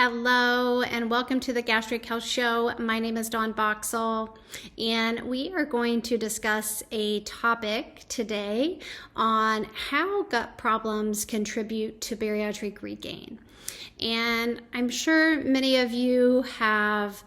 Hello and welcome to the Gastric Health Show. My name is Dawn Boxall and we are going to discuss a topic today on how gut problems contribute to bariatric regain. And I'm sure many of you have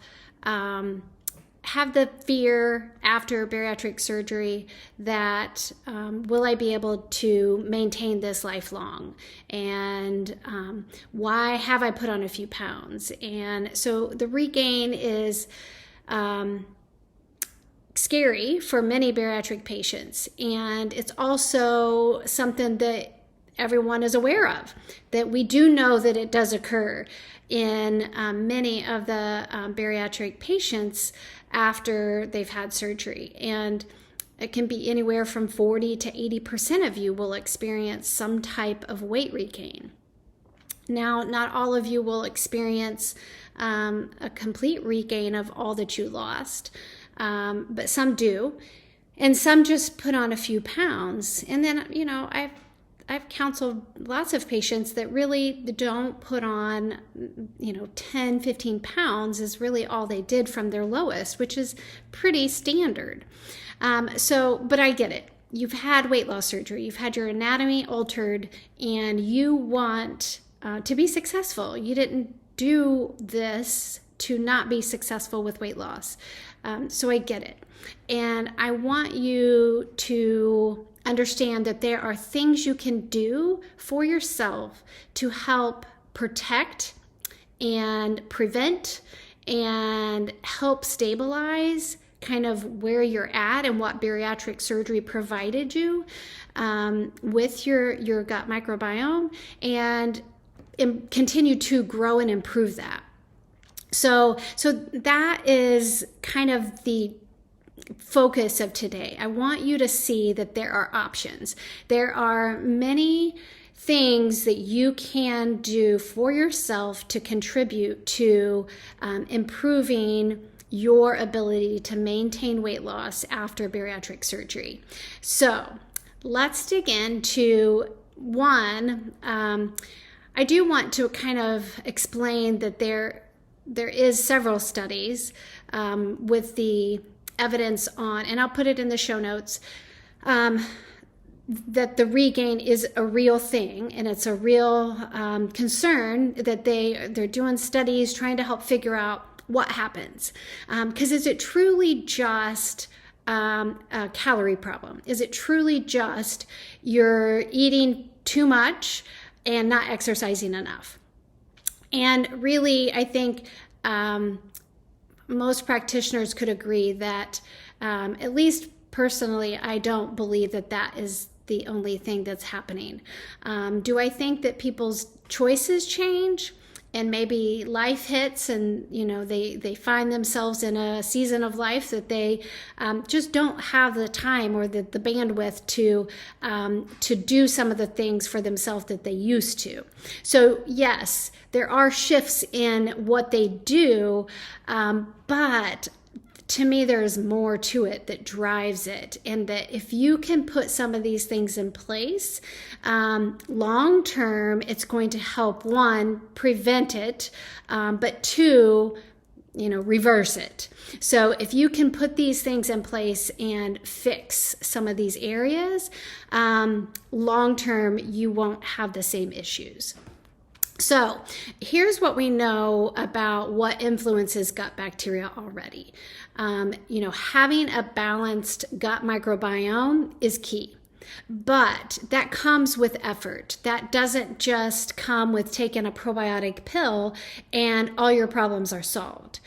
the fear after bariatric surgery that will I be able to maintain this lifelong, and why have I put on a few pounds? And so the regain is scary for many bariatric patients, and it's also something that everyone is aware of, that we do know that it does occur in many of the bariatric patients after they've had surgery. And it can be anywhere from 40 to 80% of you will experience some type of weight regain. Now, not all of you will experience a complete regain of all that you lost, but some do. And some just put on a few pounds. And then, I've counseled lots of patients that really don't put on, 10, 15 pounds is really all they did from their lowest, which is pretty standard. But I get it. You've had weight loss surgery, you've had your anatomy altered, and you want to be successful. You didn't do this to not be successful with weight loss. So I get it. And I want you to understand that there are things you can do for yourself to help protect and prevent and help stabilize kind of where you're at and what bariatric surgery provided you with your gut microbiome, and continue to grow and improve that. So that is kind of the focus of today. I want you to see that there are options. There are many things that you can do for yourself to contribute to improving your ability to maintain weight loss after bariatric surgery. So let's dig into one. I do want to kind of explain that there is several studies with the evidence on, and I'll put it in the show notes, that the regain is a real thing, and it's a real concern that they're doing studies trying to help figure out what happens. Because is it truly just a calorie problem? Is it truly just you're eating too much and not exercising enough? And really, I think most practitioners could agree that, at least personally, I don't believe that that is the only thing that's happening. Do I think that people's choices change and maybe life hits and, they find themselves in a season of life that they just don't have the time or the bandwidth to do some of the things for themselves that they used to? So yes, there are shifts in what they do, but to me, there's more to it that drives it. And that if you can put some of these things in place, long term, it's going to help, one, prevent it, but two, reverse it. So if you can put these things in place and fix some of these areas, long term, you won't have the same issues. So here's what we know about what influences gut bacteria already. Having a balanced gut microbiome is key, but that comes with effort. That doesn't just come with taking a probiotic pill and all your problems are solved.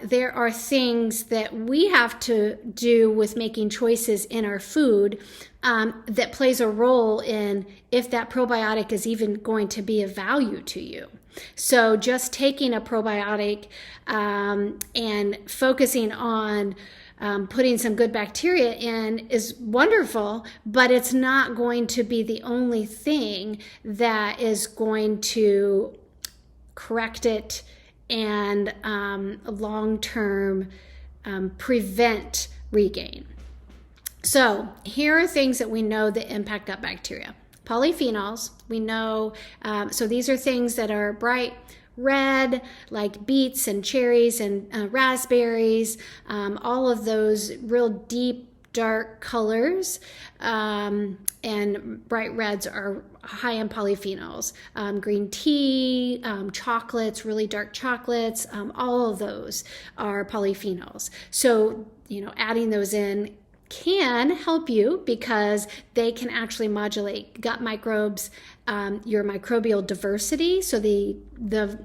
There are things that we have to do with making choices in our food that plays a role in if that probiotic is even going to be of value to you. So just taking a probiotic and focusing on putting some good bacteria in is wonderful, but it's not going to be the only thing that is going to correct it and long-term prevent regain. So here are things that we know that impact gut bacteria. Polyphenols, we know, so these are things that are bright red, like beets and cherries and raspberries, all of those real deep, dark colors, and bright reds are high in polyphenols. Green tea, chocolates, really dark chocolates, all of those are polyphenols. So, adding those in can help you because they can actually modulate gut microbes, your microbial diversity, so the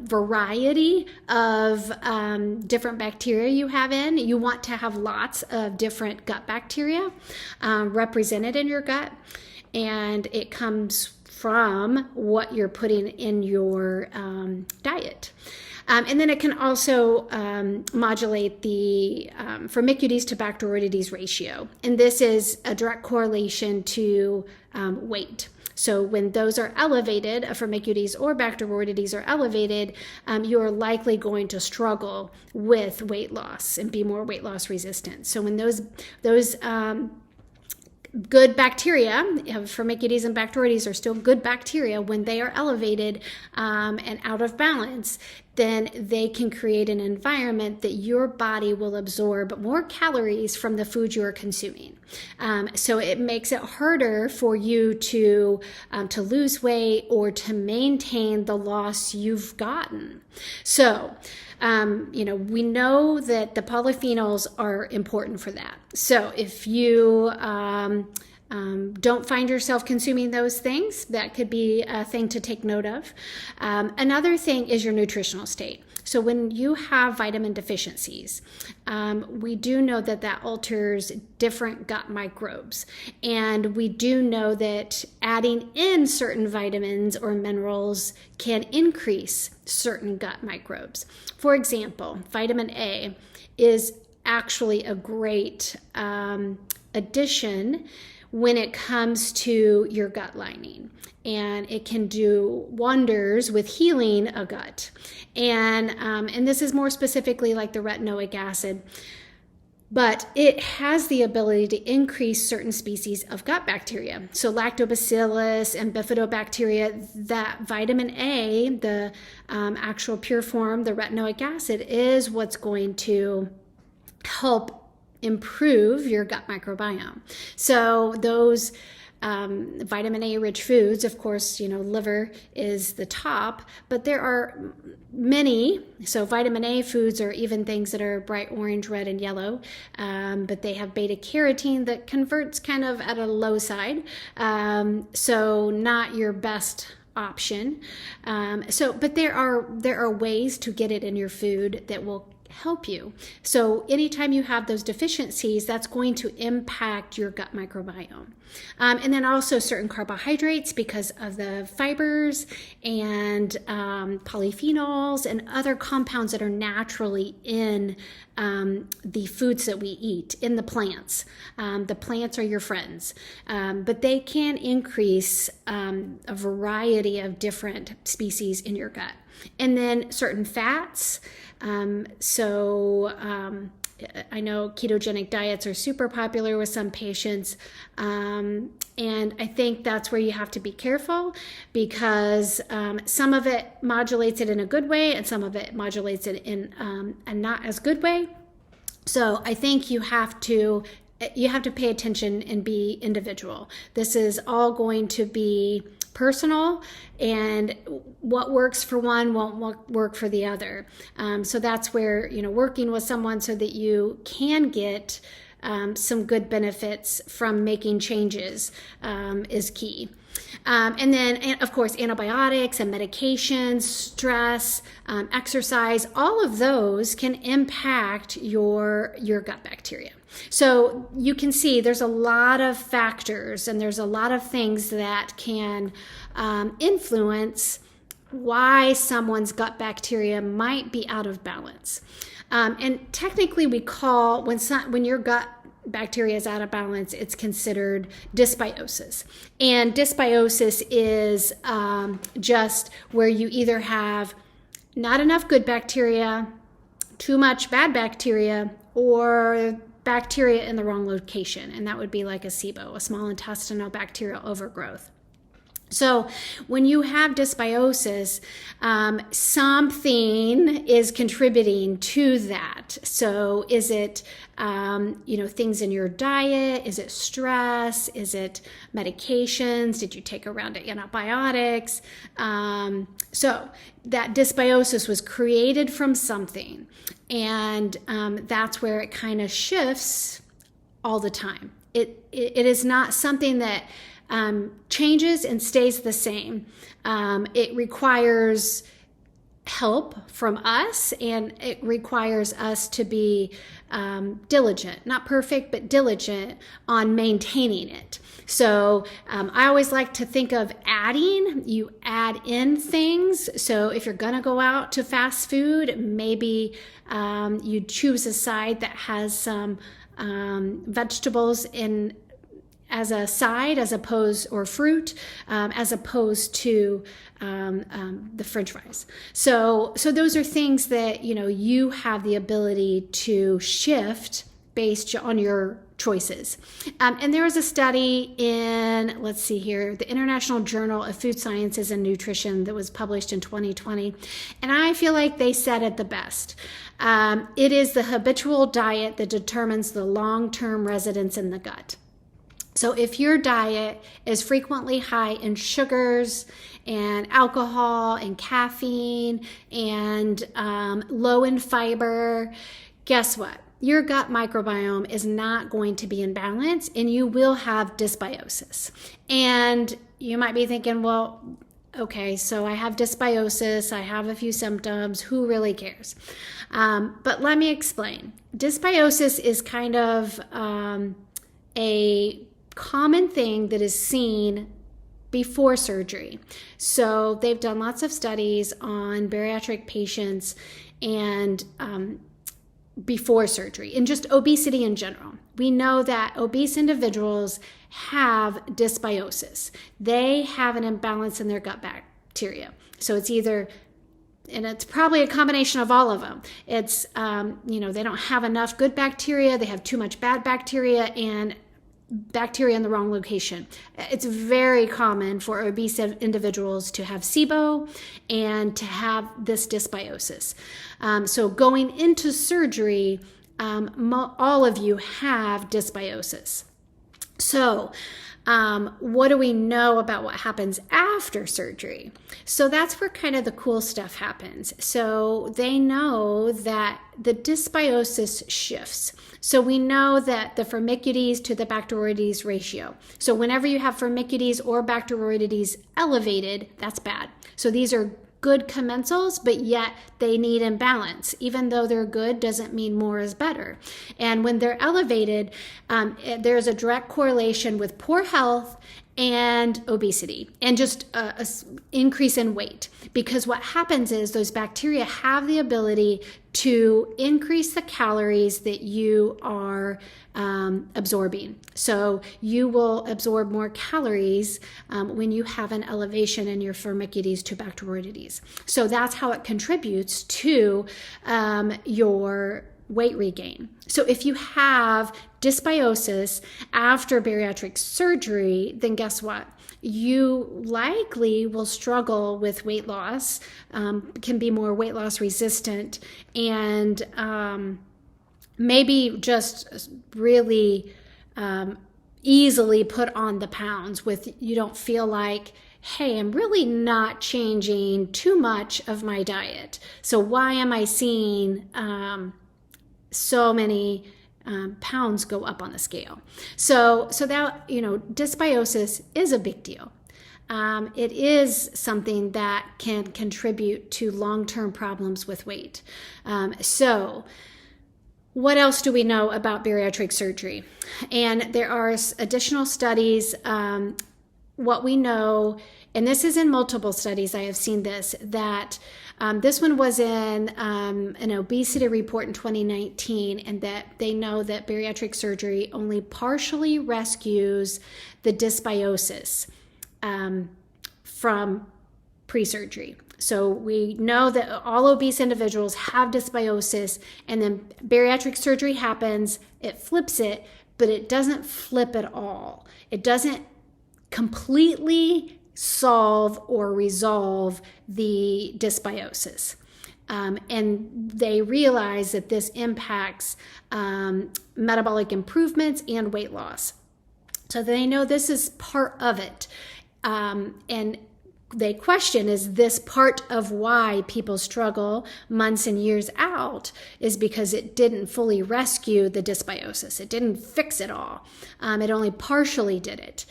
variety of different bacteria you have in. You want to have lots of different gut bacteria represented in your gut, and it comes from what you're putting in your diet. And then it can also modulate the firmicutes-to-bacteria ratio. And this is a direct correlation to weight. So when those are elevated, firmicutes or bacteroidetes are elevated, you are likely going to struggle with weight loss and be more weight loss resistant. So when those good bacteria, firmicutes and bacteroidetes are still good bacteria, when they are elevated and out of balance, then they can create an environment that your body will absorb more calories from the food you are consuming. So it makes it harder for you to lose weight or to maintain the loss you've gotten. So, we know that the polyphenols are important for that. So if you don't find yourself consuming those things, that could be a thing to take note of. Another thing is your nutritional state. So when you have vitamin deficiencies, we do know that alters different gut microbes. And we do know that adding in certain vitamins or minerals can increase certain gut microbes. For example, vitamin A is actually a great addition when it comes to your gut lining. And it can do wonders with healing a gut. And this is more specifically like the retinoic acid, but it has the ability to increase certain species of gut bacteria. So lactobacillus and bifidobacteria, that vitamin A, the actual pure form, the retinoic acid, is what's going to help improve your gut microbiome. So those vitamin A rich foods, of course, liver is the top, but there are many. So vitamin A foods are even things that are bright orange, red, and yellow, but they have beta carotene that converts kind of at a low side. So not your best option. But there are ways to get it in your food that will help you. So anytime you have those deficiencies, that's going to impact your gut microbiome. And then also certain carbohydrates, because of the fibers and polyphenols and other compounds that are naturally in the foods that we eat, in the plants. The plants are your friends, but they can increase a variety of different species in your gut. And then certain fats. I know ketogenic diets are super popular with some patients, and I think that's where you have to be careful, because some of it modulates it in a good way and some of it modulates it in a not as good way. So I think you have to pay attention and be individual. This is all going to be personal, and what works for one won't work for the other. So that's where, working with someone so that you can get some good benefits from making changes is key. And then, of course, antibiotics and medications, stress, exercise, all of those can impact your gut bacteria. So you can see there's a lot of factors and there's a lot of things that can influence why someone's gut bacteria might be out of balance. And technically we call, when your gut bacteria is out of balance, it's considered dysbiosis. And dysbiosis is just where you either have not enough good bacteria, too much bad bacteria, or bacteria in the wrong location. And that would be like a SIBO, a small intestinal bacterial overgrowth. So when you have dysbiosis, something is contributing to that. So is it, things in your diet? Is it stress? Is it medications? Did you take a round of antibiotics? So that dysbiosis was created from something. And that's where it kind of shifts all the time. It is not something that changes and stays the same. It requires help from us, and it requires us to be diligent, not perfect, but diligent on maintaining it. So I always like to think of adding. You add in things. So if you're going to go out to fast food, maybe you choose a side that has some vegetables in as a side, or fruit, as opposed to the French fries. So those are things that you have the ability to shift based on your choices. And there was a study in, let's see here, the International Journal of Food Sciences and Nutrition that was published in 2020, and I feel like they said it the best. It is the habitual diet that determines the long-term residence in the gut. So if your diet is frequently high in sugars and alcohol and caffeine and low in fiber, guess what? Your gut microbiome is not going to be in balance, and you will have dysbiosis. And you might be thinking, well, okay, so I have dysbiosis, I have a few symptoms, who really cares? But let me explain. Dysbiosis is kind of a common thing that is seen before surgery. So they've done lots of studies on bariatric patients and before surgery, and just obesity in general. We know that obese individuals have dysbiosis. They have an imbalance in their gut bacteria. So it's either, and it's probably a combination of all of them. It's, they don't have enough good bacteria, they have too much bad bacteria, and bacteria in the wrong location. It's very common for obese individuals to have SIBO and to have this dysbiosis. So going into surgery, all of you have dysbiosis. So what do we know about what happens after surgery? So that's where kind of the cool stuff happens. So they know that the dysbiosis shifts. So we know that the firmicutes to the bacteroides ratio. So whenever you have firmicutes or bacteroides elevated, that's bad. So these are good commensals, but yet they need imbalance. Even though they're good doesn't mean more is better. And when they're elevated, there's a direct correlation with poor health and obesity and just a increase in weight. Because what happens is those bacteria have the ability to increase the calories that you are absorbing. So you will absorb more calories when you have an elevation in your firmicutes-to-bacteroides. So that's how it contributes to your weight regain. So if you have dysbiosis after bariatric surgery, then guess what? You likely will struggle with weight loss, can be more weight loss resistant, and maybe just really easily put on the pounds with you don't feel like, hey, I'm really not changing too much of my diet. So why am I seeing so many pounds go up on the scale? So that, dysbiosis is a big deal. It is something that can contribute to long-term problems with weight. So what else do we know about bariatric surgery? And there are additional studies. What we know, and this is in multiple studies, I have seen this, that this one was in an obesity report in 2019, and that they know that bariatric surgery only partially rescues the dysbiosis from pre-surgery. So we know that all obese individuals have dysbiosis, and then bariatric surgery happens, it flips it, but it doesn't flip at all. It doesn't completely solve or resolve the dysbiosis. And they realize that this impacts metabolic improvements and weight loss. So they know this is part of it. And they question, is this part of why people struggle months and years out, is because it didn't fully rescue the dysbiosis. It didn't fix it all. It only partially did it.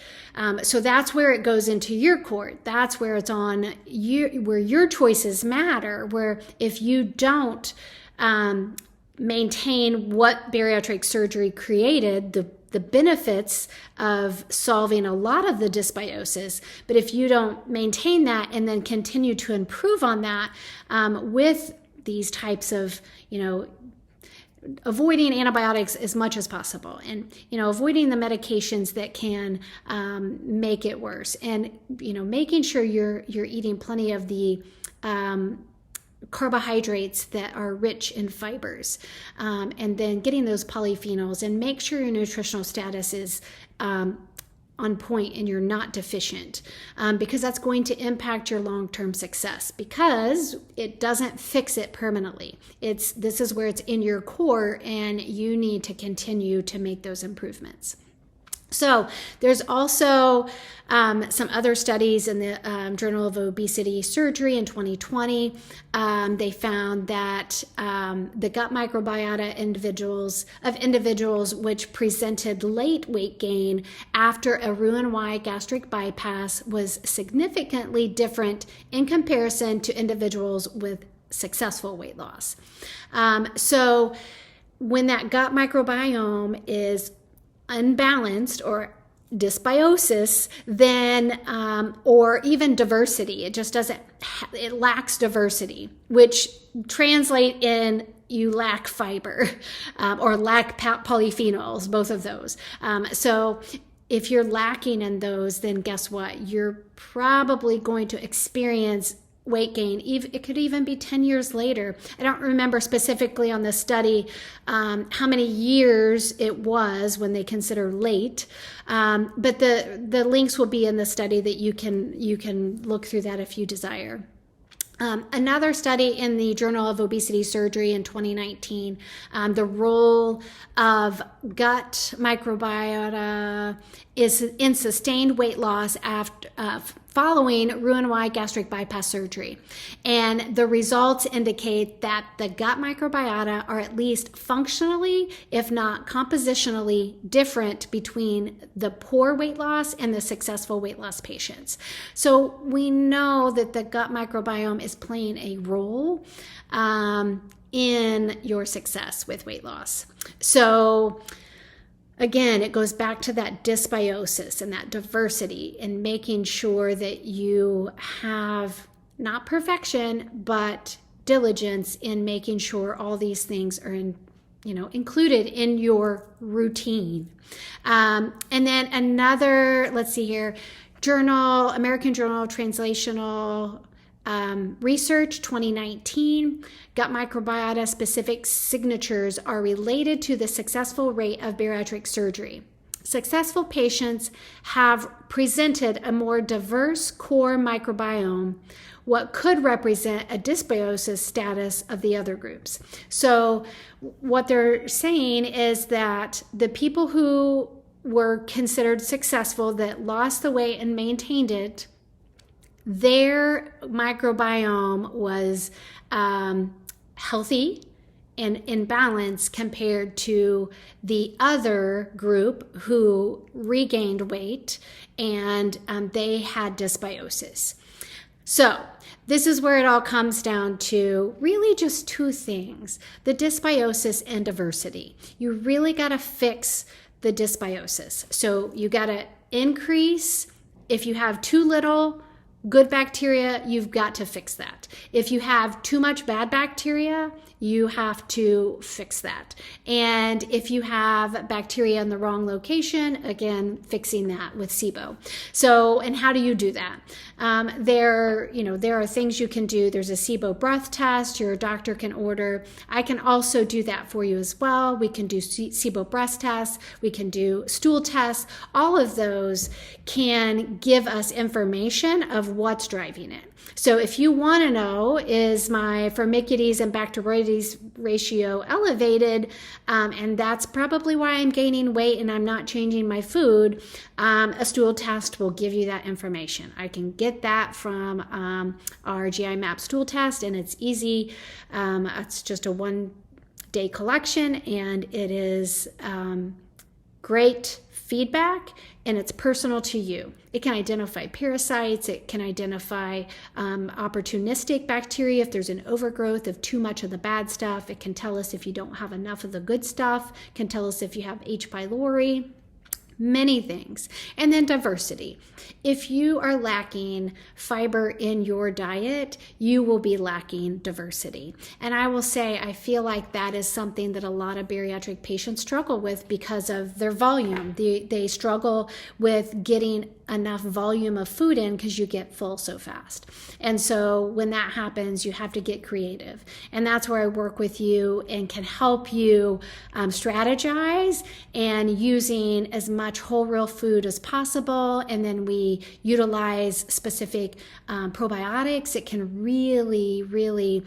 So that's where it goes into your court. That's where it's on you, where your choices matter, where if you don't maintain what bariatric surgery created, the benefits of solving a lot of the dysbiosis, but if you don't maintain that and then continue to improve on that with these types of, avoiding antibiotics as much as possible, and avoiding the medications that can make it worse, and making sure you're eating plenty of the carbohydrates that are rich in fibers, and then getting those polyphenols, and make sure your nutritional status is on point and you're not deficient, because that's going to impact your long-term success, because it doesn't fix it permanently. This is where it's in your core, and you need to continue to make those improvements. So there's also some other studies in the Journal of Obesity Surgery in 2020. They found that the gut microbiota individuals which presented late weight gain after a Roux-en-Y gastric bypass was significantly different in comparison to individuals with successful weight loss. So when that gut microbiome is unbalanced or dysbiosis, then or even diversity, it just doesn't, it lacks diversity, which translate in you lack fiber or lack polyphenols, both of those. So if you're lacking in those, then guess what? You're probably going to experience weight gain. It could even be 10 years later. I don't remember specifically on the study how many years it was when they consider late, but the links will be in the study that you can look through that if you desire. Another study in the Journal of Obesity Surgery in 2019, the role of gut microbiota is in sustained weight loss after following Roux-en-Y gastric bypass surgery. And the results indicate that the gut microbiota are at least functionally, if not compositionally, different between the poor weight loss and the successful weight loss patients. So we know that the gut microbiome is playing a role in your success with weight loss. So again, it goes back to that dysbiosis and that diversity, and making sure that you have not perfection, but diligence in making sure all these things are included in your routine. And then another, let's see here, American Journal of Translational Research 2019, gut microbiota specific signatures are related to the successful rate of bariatric surgery. Successful patients have presented a more diverse core microbiome, what could represent a dysbiosis status of the other groups. So what they're saying is that the people who were considered successful, that lost the weight and maintained it, their microbiome was healthy and in balance compared to the other group who regained weight and they had dysbiosis. So this is where it all comes down to really just two things: the dysbiosis and diversity. You really got to fix the dysbiosis. So you got to increase, if you have too little good bacteria, you've got to fix that. If you have too much bad bacteria, you have to fix that. And if you have bacteria in the wrong location, again, fixing that with SIBO. So, and how do you do that? There are things you can do. There's a SIBO breath test your doctor can order. I can also do that for you as well. We can do SIBO breath tests. We can do stool tests. All of those can give us information of what's driving it. So if you want to know, is my firmicutes and Bacteroides ratio elevated, and that's probably why I'm gaining weight and I'm not changing my food, a stool test will give you that information. I can get that from our GI map stool test, and it's easy. It's just a 1-day collection, and it is great feedback, and it's personal to you. It can identify parasites. It can identify opportunistic bacteria. If there's an overgrowth of too much of the bad stuff, it can tell us if you don't have enough of the good stuff. It can tell us if you have H. pylori. Many things. And then diversity. If you are lacking fiber in your diet, you will be lacking diversity. And I will say, I feel like that is something that a lot of bariatric patients struggle with because of their volume. They struggle with getting enough volume of food in because you get full so fast. And so when that happens, you have to get creative. And that's where I work with you and can help you strategize and using as much whole real food as possible. And then we utilize specific probiotics. It can really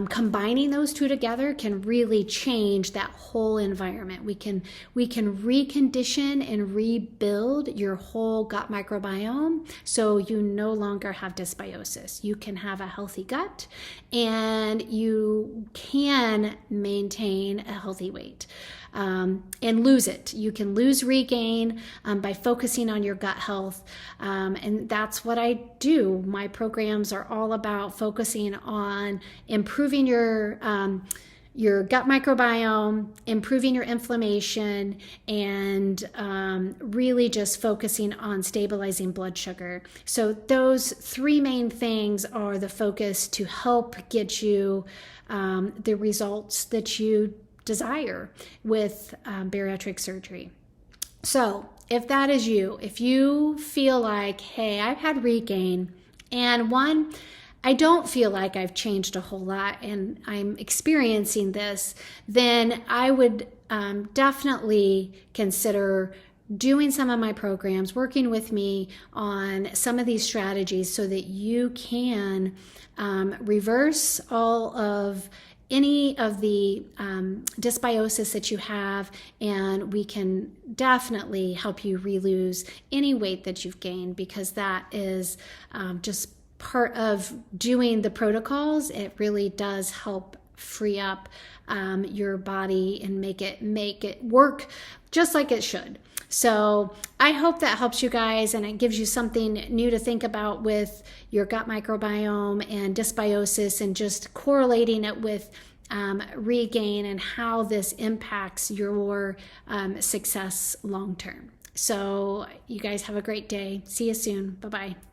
combining those two together can really change that whole environment. We can recondition and rebuild your whole gut microbiome so you no longer have dysbiosis. You can have a healthy gut and you can maintain a healthy weight. And lose it. You can lose regain by focusing on your gut health. And that's what I do. My programs are all about focusing on improving your gut microbiome, improving your inflammation, and really just focusing on stabilizing blood sugar. So those 3 main things are the focus to help get you the results that you desire with bariatric surgery. So if that is you, if you feel like, hey, I've had regain, and I don't feel like I've changed a whole lot and I'm experiencing this, then I would definitely consider doing some of my programs, working with me on some of these strategies so that you can reverse all of any of the dysbiosis that you have, and we can definitely help you re-lose any weight that you've gained, because that is just part of doing the protocols. It really does help free up your body and make it work just like it should. So I hope that helps you guys and it gives you something new to think about with your gut microbiome and dysbiosis, and just correlating it with regain and how this impacts your success long term. So you guys have a great day. See you soon. Bye-bye.